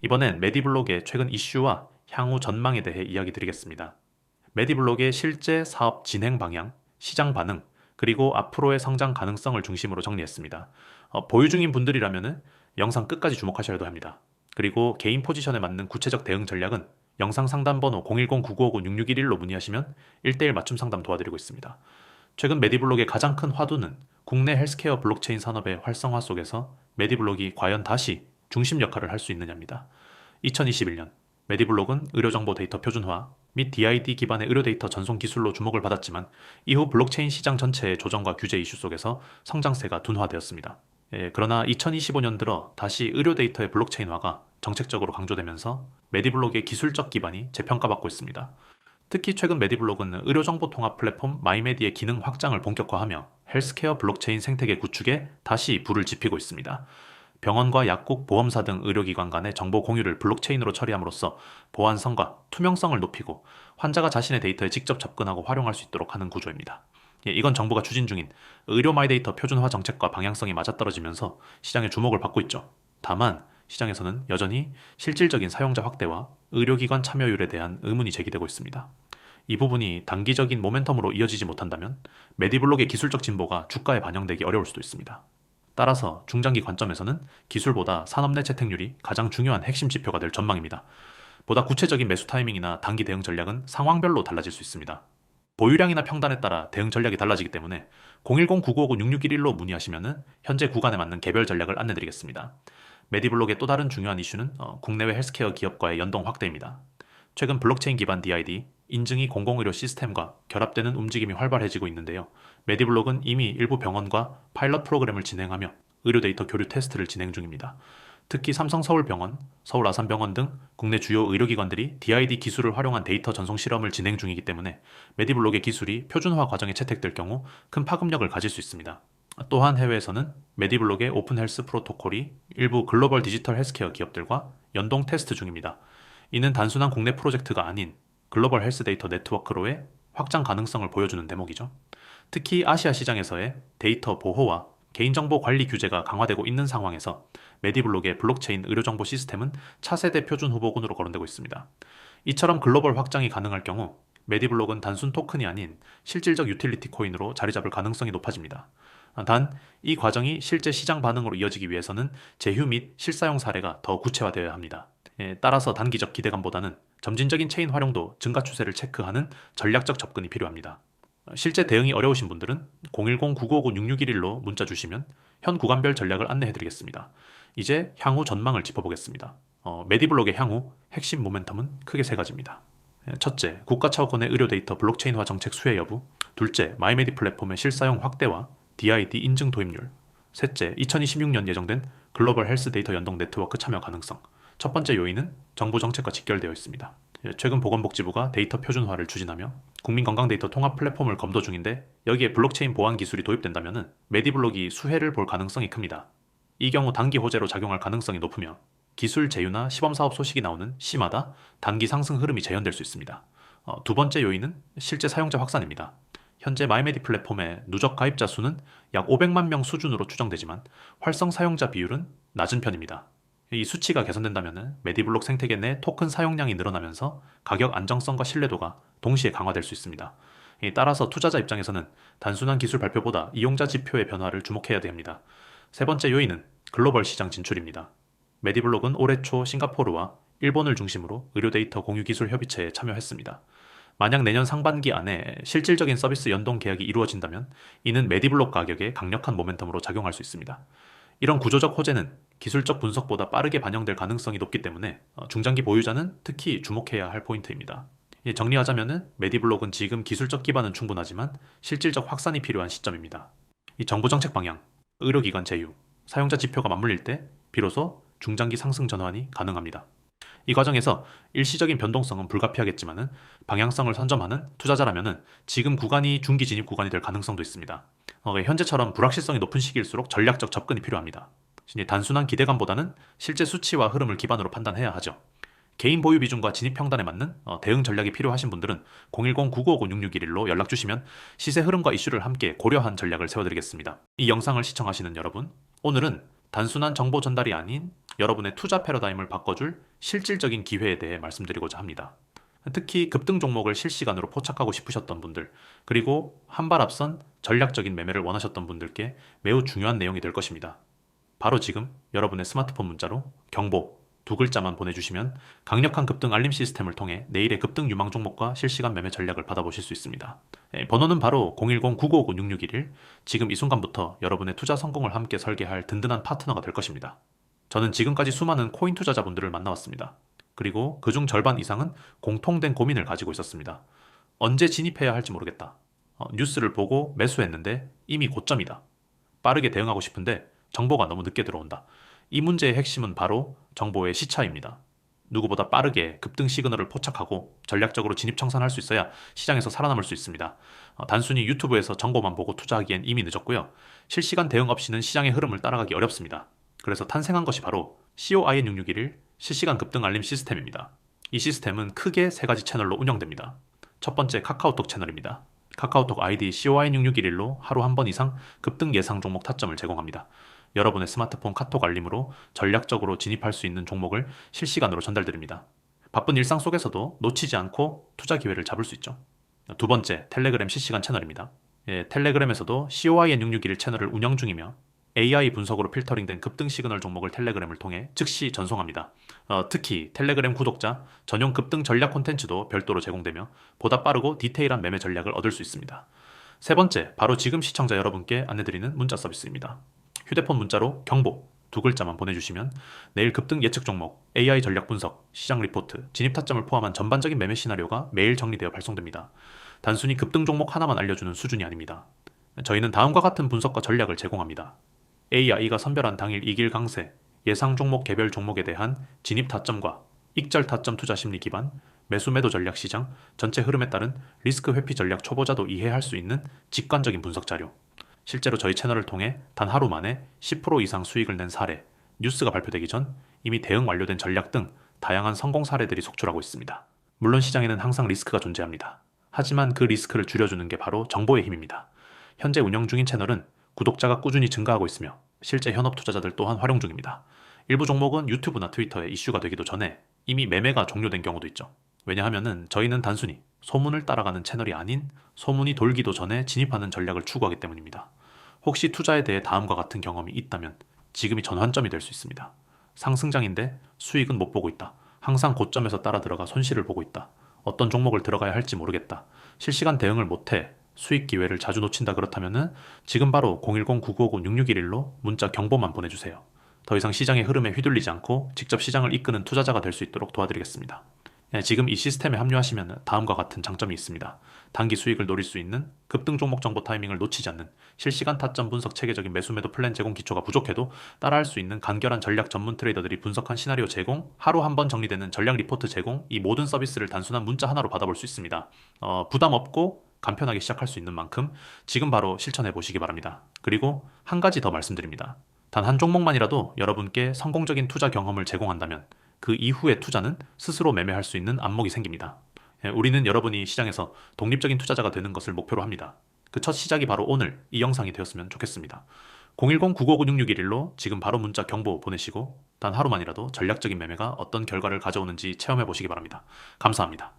이번엔 메디블록의 최근 이슈와 향후 전망에 대해 이야기 드리겠습니다. 메디블록의 실제 사업 진행 방향, 시장 반응, 그리고 앞으로의 성장 가능성을 중심으로 정리했습니다. 보유 중인 분들이라면 영상 끝까지 주목하셔야 합니다. 그리고 개인 포지션에 맞는 구체적 대응 전략은 영상 상담 번호 010-9959-6611로 문의하시면 1대1 맞춤 상담 도와드리고 있습니다. 최근 메디블록의 가장 큰 화두는 국내 헬스케어 블록체인 산업의 활성화 속에서 메디블록이 과연 다시 중심 역할을 할 수 있느냐입니다. 2021년 메디블록은 의료정보 데이터 표준화 및 DID 기반의 의료 데이터 전송 기술로 주목을 받았지만 이후 블록체인 시장 전체의 조정과 규제 이슈 속에서 성장세가 둔화되었습니다. 그러나 2025년 들어 다시 의료 데이터의 블록체인화가 정책적으로 강조되면서 메디블록의 기술적 기반이 재평가받고 있습니다. 특히 최근 메디블록은 의료정보 통합 플랫폼 마이메디의 기능 확장을 본격화하며 헬스케어 블록체인 생태계 구축에 다시 불을 지피고 있습니다. 병원과 약국, 보험사 등 의료기관 간의 정보 공유를 블록체인으로 처리함으로써 보안성과 투명성을 높이고 환자가 자신의 데이터에 직접 접근하고 활용할 수 있도록 하는 구조입니다. 이건 정부가 추진 중인 의료 마이데이터 표준화 정책과 방향성이 맞아떨어지면서 시장의 주목을 받고 있죠. 다만 시장에서는 여전히 실질적인 사용자 확대와 의료기관 참여율에 대한 의문이 제기되고 있습니다. 이 부분이 단기적인 모멘텀으로 이어지지 못한다면 메디블록의 기술적 진보가 주가에 반영되기 어려울 수도 있습니다. 따라서 중장기 관점에서는 기술보다 산업 내 채택률이 가장 중요한 핵심 지표가 될 전망입니다. 보다 구체적인 매수 타이밍이나 단기 대응 전략은 상황별로 달라질 수 있습니다. 보유량이나 평단에 따라 대응 전략이 달라지기 때문에 010-9959-6611로 문의하시면 현재 구간에 맞는 개별 전략을 안내드리겠습니다. 메디블록의 또 다른 중요한 이슈는 국내외 헬스케어 기업과의 연동 확대입니다. 최근 블록체인 기반 DID, 인증이 공공의료 시스템과 결합되는 움직임이 활발해지고 있는데요. 메디블록은 이미 일부 병원과 파일럿 프로그램을 진행하며 의료 데이터 교류 테스트를 진행 중입니다. 특히 삼성서울병원, 서울아산병원 등 국내 주요 의료기관들이 DID 기술을 활용한 데이터 전송 실험을 진행 중이기 때문에 메디블록의 기술이 표준화 과정에 채택될 경우 큰 파급력을 가질 수 있습니다. 또한 해외에서는 메디블록의 오픈 헬스 프로토콜이 일부 글로벌 디지털 헬스케어 기업들과 연동 테스트 중입니다. 이는 단순한 국내 프로젝트가 아닌 글로벌 헬스 데이터 네트워크로의 확장 가능성을 보여주는 대목이죠. 특히 아시아 시장에서의 데이터 보호와 개인정보 관리 규제가 강화되고 있는 상황에서 메디블록의 블록체인 의료정보 시스템은 차세대 표준 후보군으로 거론되고 있습니다. 이처럼 글로벌 확장이 가능할 경우 메디블록은 단순 토큰이 아닌 실질적 유틸리티 코인으로 자리 잡을 가능성이 높아집니다. 단, 이 과정이 실제 시장 반응으로 이어지기 위해서는 제휴 및 실사용 사례가 더 구체화되어야 합니다. 따라서 단기적 기대감보다는 점진적인 체인 활용도 증가 추세를 체크하는 전략적 접근이 필요합니다. 실제 대응이 어려우신 분들은 010-9959-6611로 문자 주시면 현 구간별 전략을 안내해드리겠습니다. 이제 향후 전망을 짚어보겠습니다. 메디블록의 향후 핵심 모멘텀은 크게 세 가지입니다. 첫째, 국가 차원의 의료 데이터 블록체인화 정책 수혜 여부. 둘째, 마이메디 플랫폼의 실사용 확대와 DID 인증 도입률. 셋째, 2026년 예정된 글로벌 헬스 데이터 연동 네트워크 참여 가능성. 첫 번째 요인은 정부 정책과 직결되어 있습니다. 최근 보건복지부가 데이터 표준화를 추진하며 국민건강 데이터 통합 플랫폼을 검토 중인데 여기에 블록체인 보안 기술이 도입된다면 메디블록이 수혜를 볼 가능성이 큽니다. 이 경우 단기 호재로 작용할 가능성이 높으며 기술 제휴나 시범사업 소식이 나오는 시마다 단기 상승 흐름이 재현될 수 있습니다. 두 번째 요인은 실제 사용자 확산입니다. 현재 마이메디 플랫폼의 누적 가입자 수는 약 500만 명 수준으로 추정되지만 활성 사용자 비율은 낮은 편입니다. 이 수치가 개선된다면 메디블록 생태계 내 토큰 사용량이 늘어나면서 가격 안정성과 신뢰도가 동시에 강화될 수 있습니다. 따라서 투자자 입장에서는 단순한 기술 발표보다 이용자 지표의 변화를 주목해야 됩니다. 세 번째 요인은 글로벌 시장 진출입니다. 메디블록은 올해 초 싱가포르와 일본을 중심으로 의료 데이터 공유 기술 협의체에 참여했습니다. 만약 내년 상반기 안에 실질적인 서비스 연동 계약이 이루어진다면 이는 메디블록 가격에 강력한 모멘텀으로 작용할 수 있습니다. 이런 구조적 호재는 기술적 분석보다 빠르게 반영될 가능성이 높기 때문에 중장기 보유자는 특히 주목해야 할 포인트입니다. 정리하자면 메디블록은 지금 기술적 기반은 충분하지만 실질적 확산이 필요한 시점입니다. 이 정부 정책 방향, 의료기관 제휴, 사용자 지표가 맞물릴 때 비로소 중장기 상승 전환이 가능합니다. 이 과정에서 일시적인 변동성은 불가피하겠지만 방향성을 선점하는 투자자라면 지금 구간이 중기 진입 구간이 될 가능성도 있습니다. 현재처럼 불확실성이 높은 시기일수록 전략적 접근이 필요합니다. 단순한 기대감보다는 실제 수치와 흐름을 기반으로 판단해야 하죠. 개인 보유 비중과 진입 평단에 맞는 대응 전략이 필요하신 분들은 010-9959-6611로 연락 주시면 시세 흐름과 이슈를 함께 고려한 전략을 세워드리겠습니다. 이 영상을 시청하시는 여러분, 오늘은 단순한 정보 전달이 아닌 여러분의 투자 패러다임을 바꿔줄 실질적인 기회에 대해 말씀드리고자 합니다. 특히 급등 종목을 실시간으로 포착하고 싶으셨던 분들, 그리고 한 발 앞선 전략적인 매매를 원하셨던 분들께 매우 중요한 내용이 될 것입니다. 바로 지금 여러분의 스마트폰 문자로 경보 두 글자만 보내주시면 강력한 급등 알림 시스템을 통해 내일의 급등 유망 종목과 실시간 매매 전략을 받아보실 수 있습니다. 번호는 바로 010-9959-6611. 지금 이 순간부터 여러분의 투자 성공을 함께 설계할 든든한 파트너가 될 것입니다. 저는 지금까지 수많은 코인 투자자분들을 만나왔습니다. 그리고 그중 절반 이상은 공통된 고민을 가지고 있었습니다. 언제 진입해야 할지 모르겠다. 뉴스를 보고 매수했는데 이미 고점이다. 빠르게 대응하고 싶은데 정보가 너무 늦게 들어온다. 이 문제의 핵심은 바로 정보의 시차입니다. 누구보다 빠르게 급등 시그널을 포착하고 전략적으로 진입 청산할 수 있어야 시장에서 살아남을 수 있습니다. 단순히 유튜브에서 정보만 보고 투자하기엔 이미 늦었고요. 실시간 대응 없이는 시장의 흐름을 따라가기 어렵습니다. 그래서 탄생한 것이 바로 COIN661 실시간 급등 알림 시스템입니다. 이 시스템은 크게 세 가지 채널로 운영됩니다. 첫 번째 카카오톡 채널입니다. 카카오톡 아이디 COIN661로 하루 한 번 이상 급등 예상 종목 타점을 제공합니다. 여러분의 스마트폰 카톡 알림으로 전략적으로 진입할 수 있는 종목을 실시간으로 전달드립니다. 바쁜 일상 속에서도 놓치지 않고 투자 기회를 잡을 수 있죠. 두 번째, 텔레그램 실시간 채널입니다. 텔레그램에서도 COIN661 채널을 운영 중이며 AI 분석으로 필터링된 급등 시그널 종목을 텔레그램을 통해 즉시 전송합니다. 특히 텔레그램 구독자 전용 급등 전략 콘텐츠도 별도로 제공되며 보다 빠르고 디테일한 매매 전략을 얻을 수 있습니다. 세 번째, 바로 지금 시청자 여러분께 안내드리는 문자 서비스입니다. 휴대폰 문자로 경보 두 글자만 보내주시면 내일 급등 예측 종목, AI 전략 분석, 시장 리포트, 진입 타점을 포함한 전반적인 매매 시나리오가 매일 정리되어 발송됩니다. 단순히 급등 종목 하나만 알려주는 수준이 아닙니다. 저희는 다음과 같은 분석과 전략을 제공합니다. AI가 선별한 당일 이길 강세, 예상 종목 개별 종목에 대한 진입 타점과 익절 타점 투자 심리 기반, 매수 매도 전략 시장, 전체 흐름에 따른 리스크 회피 전략 초보자도 이해할 수 있는 직관적인 분석 자료, 실제로 저희 채널을 통해 단 하루 만에 10% 이상 수익을 낸 사례, 뉴스가 발표되기 전 이미 대응 완료된 전략 등 다양한 성공 사례들이 속출하고 있습니다. 물론 시장에는 항상 리스크가 존재합니다. 하지만 그 리스크를 줄여주는 게 바로 정보의 힘입니다. 현재 운영 중인 채널은 구독자가 꾸준히 증가하고 있으며 실제 현업 투자자들 또한 활용 중입니다. 일부 종목은 유튜브나 트위터에 이슈가 되기도 전에 이미 매매가 종료된 경우도 있죠. 왜냐하면 저희는 단순히 소문을 따라가는 채널이 아닌 소문이 돌기도 전에 진입하는 전략을 추구하기 때문입니다. 혹시 투자에 대해 다음과 같은 경험이 있다면 지금이 전환점이 될 수 있습니다. 상승장인데 수익은 못 보고 있다. 항상 고점에서 따라 들어가 손실을 보고 있다. 어떤 종목을 들어가야 할지 모르겠다. 실시간 대응을 못해 수익 기회를 자주 놓친다. 그렇다면 지금 바로 010-9959-6611로 문자 경보만 보내주세요. 더 이상 시장의 흐름에 휘둘리지 않고 직접 시장을 이끄는 투자자가 될 수 있도록 도와드리겠습니다. 지금 이 시스템에 합류하시면 다음과 같은 장점이 있습니다. 단기 수익을 노릴 수 있는 급등 종목 정보 타이밍을 놓치지 않는 실시간 타점 분석 체계적인 매수 매도 플랜 제공 기초가 부족해도 따라할 수 있는 간결한 전략 전문 트레이더들이 분석한 시나리오 제공, 하루 한 번 정리되는 전략 리포트 제공, 이 모든 서비스를 단순한 문자 하나로 받아볼 수 있습니다. 부담 없고 간편하게 시작할 수 있는 만큼 지금 바로 실천해 보시기 바랍니다. 그리고 한 가지 더 말씀드립니다. 단 한 종목만이라도 여러분께 성공적인 투자 경험을 제공한다면 그 이후의 투자는 스스로 매매할 수 있는 안목이 생깁니다. 우리는 여러분이 시장에서 독립적인 투자자가 되는 것을 목표로 합니다. 그 첫 시작이 바로 오늘 이 영상이 되었으면 좋겠습니다. 010-9959-6611로 지금 바로 문자 경보 보내시고 단 하루만이라도 전략적인 매매가 어떤 결과를 가져오는지 체험해 보시기 바랍니다. 감사합니다.